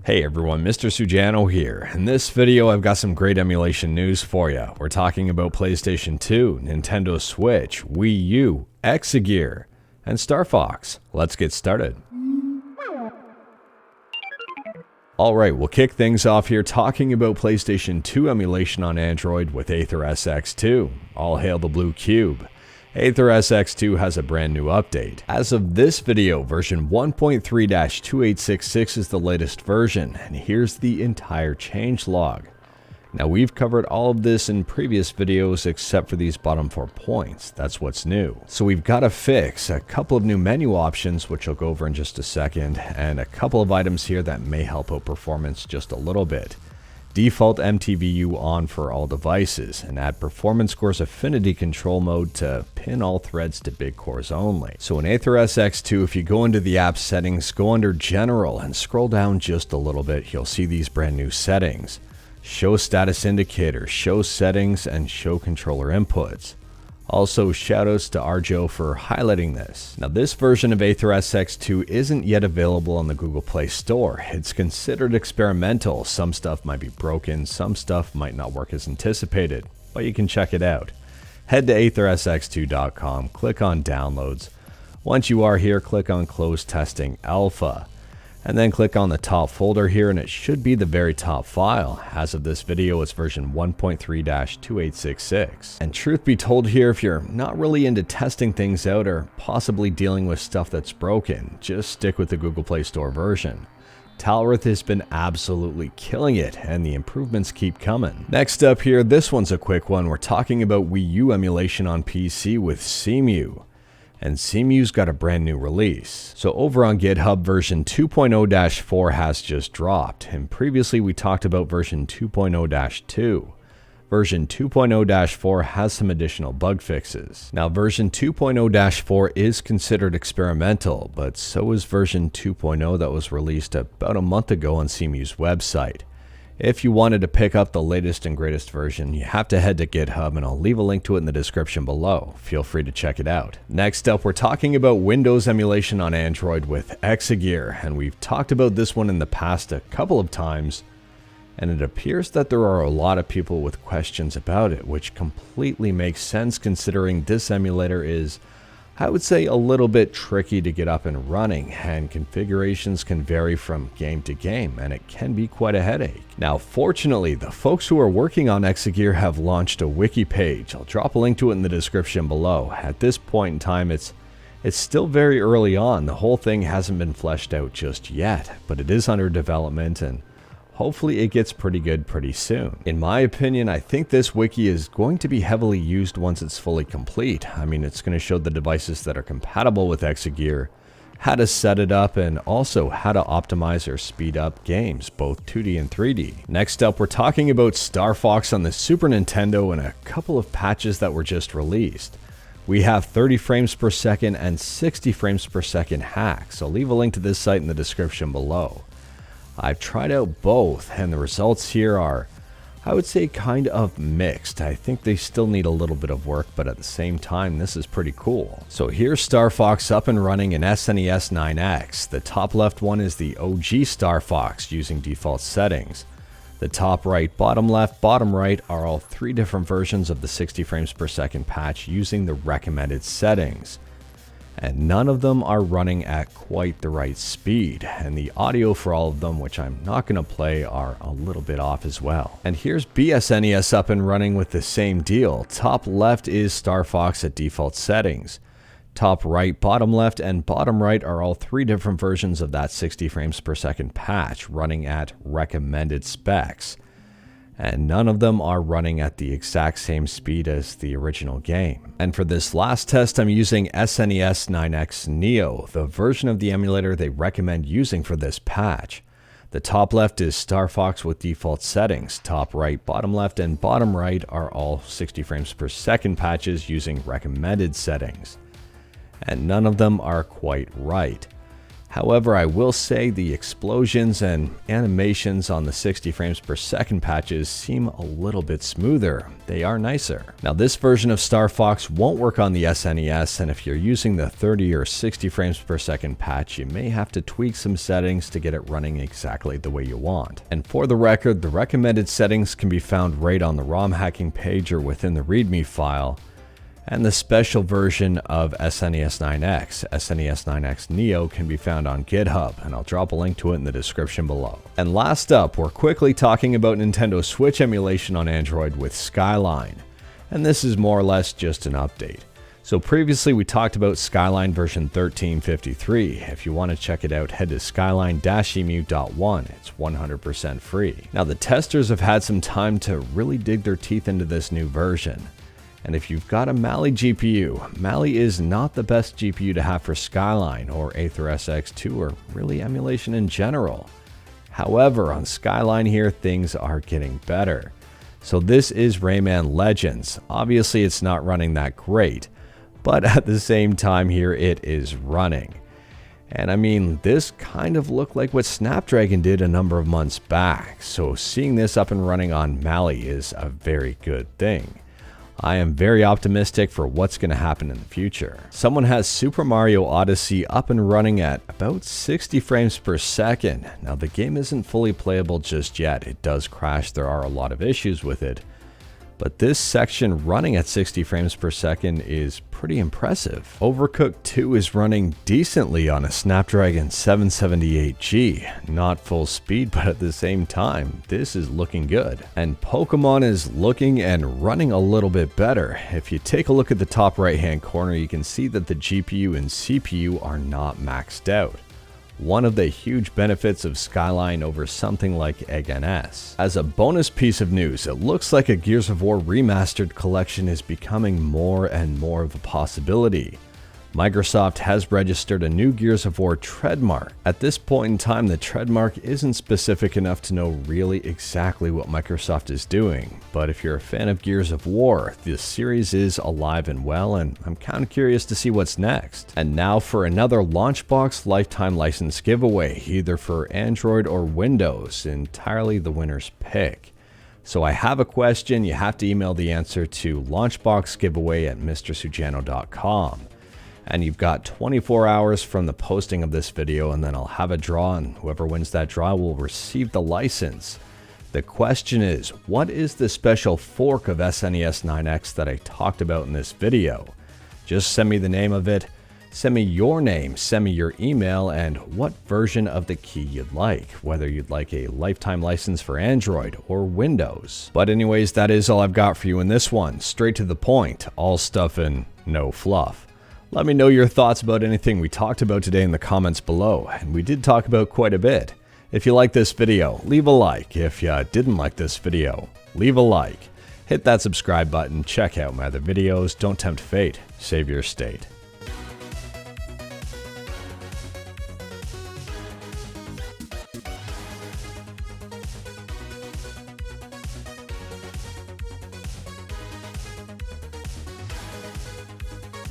Hey everyone, Mr. Sujano here. In this video, I've got some great emulation news for you. We're talking about PlayStation 2, Nintendo Switch, Wii U, Exagear, and Starfox. Let's get started. Alright, we'll kick things off here talking about PlayStation 2 emulation on Android with Aether SX2. All hail the blue cube. Aether SX2 has a brand new update. As of this video, version 1.3-2866 is the latest version, and here's the entire changelog. Now, we've covered all of this in previous videos except for these bottom 4 points. That's what's new. So we've got to fix a couple of new menu options, which I'll go over in just a second, and a couple of items here that may help out performance just a little bit. Default MTVU on for all devices, and add performance cores affinity control mode to pin all threads to big cores only. So in Aether SX2, if you go into the app settings, go under general and scroll down just a little bit, you'll see these brand new settings. Show status indicator, show settings, and show controller inputs. Also, shoutouts to Arjo for highlighting this. Now, this version of Aether SX2 isn't yet available on the Google Play Store. It's considered experimental. Some stuff might be broken, some stuff might not work as anticipated, but you can check it out. Head to aethersx2.com, click on Downloads. Once you are here, click on Close Testing Alpha. And then click on the top folder here and it should be the very top file. As of this video, it's version 1.3-2866. And truth be told here, if you're not really into testing things out or possibly dealing with stuff that's broken, just stick with the Google Play Store version. Talrith has been absolutely killing it and the improvements keep coming. Next up here, this one's a quick one. We're talking about Wii U emulation on PC with CEMU. And CEMU's got a brand new release. So over on GitHub, version 2.0-4 has just dropped, and previously we talked about version 2.0-2. Version 2.0-4 has some additional bug fixes. Now version 2.0-4 is considered experimental, but so is version 2.0 that was released about a month ago on CEMU's website. If you wanted to pick up the latest and greatest version, you have to head to GitHub and I'll leave a link to it in the description below. Feel free to check it out. Next up, we're talking about Windows emulation on Android with Exagear, and we've talked about this one in the past a couple of times, and it appears that there are a lot of people with questions about it, which completely makes sense considering this emulator is, I would say, a little bit tricky to get up and running, and configurations can vary from game to game, and it can be quite a headache. Now, fortunately, the folks who are working on Exagear have launched a wiki page. I'll drop a link to it in the description below. At this point in time, it's still very early on. The whole thing hasn't been fleshed out just yet, but it is under development, and hopefully it gets pretty good pretty soon. In my opinion, I think this wiki is going to be heavily used once it's fully complete. I mean, it's going to show the devices that are compatible with Exagear, how to set it up, and also how to optimize or speed up games, both 2D and 3D. Next up, we're talking about Starfox on the Super Nintendo and a couple of patches that were just released. We have 30 frames per second and 60 frames per second hacks. I'll leave a link to this site in the description below. I've tried out both, and the results here are, I would say, kind of mixed. I think they still need a little bit of work, but at the same time, this is pretty cool. So here's Starfox up and running in SNES 9X. The top left one is the OG Starfox using default settings. The top right, bottom left, bottom right are all 3 different versions of the 60 frames per second patch using the recommended settings. And none of them are running at quite the right speed, and the audio for all of them, which I'm not going to play, are a little bit off as well. And here's BSNES up and running with the same deal. Top left is Starfox at default settings. Top right, bottom left, and bottom right are all 3 different versions of that 60 frames per second patch running at recommended specs. And none of them are running at the exact same speed as the original game. And for this last test, I'm using SNES 9X Neo, the version of the emulator they recommend using for this patch. The top left is Starfox with default settings. Top right, bottom left, and bottom right are all 60 frames per second patches using recommended settings. And none of them are quite right. However, I will say the explosions and animations on the 60 frames per second patches seem a little bit smoother. They are nicer. Now, this version of Starfox won't work on the SNES, and if you're using the 30 or 60 frames per second patch, you may have to tweak some settings to get it running exactly the way you want. And for the record, the recommended settings can be found right on the ROM hacking page or within the README file. And the special version of SNES 9X, SNES 9X Neo, can be found on GitHub, and I'll drop a link to it in the description below. And last up, we're quickly talking about Nintendo Switch emulation on Android with Skyline. And this is more or less just an update. So previously we talked about Skyline version 1353. If you want to check it out, head to skyline-emu.1. It's 100% free. Now, the testers have had some time to really dig their teeth into this new version. And if you've got a Mali GPU, Mali is not the best GPU to have for Skyline or Aether SX2 or really emulation in general. However, on Skyline here, things are getting better. So this is Rayman Legends. Obviously, it's not running that great, but at the same time here, it is running. And I mean, this kind of looked like what Snapdragon did a number of months back. So seeing this up and running on Mali is a very good thing. I am very optimistic for what's going to happen in the future. Someone has Super Mario Odyssey up and running at about 60 frames per second. Now, the game isn't fully playable just yet. It does crash. There are a lot of issues with it. But this section running at 60 frames per second is pretty impressive. Overcooked 2 is running decently on a Snapdragon 778G. Not full speed, but at the same time, this is looking good. And Pokemon is looking and running a little bit better. If you take a look at the top right hand corner, you can see that the GPU and CPU are not maxed out. One of the huge benefits of Skyline over something like EGNS. As a bonus piece of news, it looks like a Gears of War remastered collection is becoming more and more of a possibility. Microsoft has registered a new Gears of War trademark. At this point in time, the trademark isn't specific enough to know really exactly what Microsoft is doing, but if you're a fan of Gears of War, the series is alive and well, and I'm kind of curious to see what's next. And now for another Launchbox lifetime license giveaway, either for Android or Windows, entirely the winner's pick. So I have a question, you have to email the answer to launchboxgiveaway@mrsujano.com. And you've got 24 hours from the posting of this video, and then I'll have a draw, and whoever wins that draw will receive the license. The question is, what is the special fork of SNES 9X that I talked about in this video? Just send me the name of it, send me your name, send me your email, and what version of the key you'd like, whether you'd like a lifetime license for Android or Windows. But anyways, that is all I've got for you in this one. Straight to the point, all stuff and no fluff. Let me know your thoughts about anything we talked about today in the comments below, and we did talk about quite a bit. If you like this video, leave a like. If you didn't like this video, leave a like. Hit that subscribe button, check out my other videos, don't tempt fate, save your state.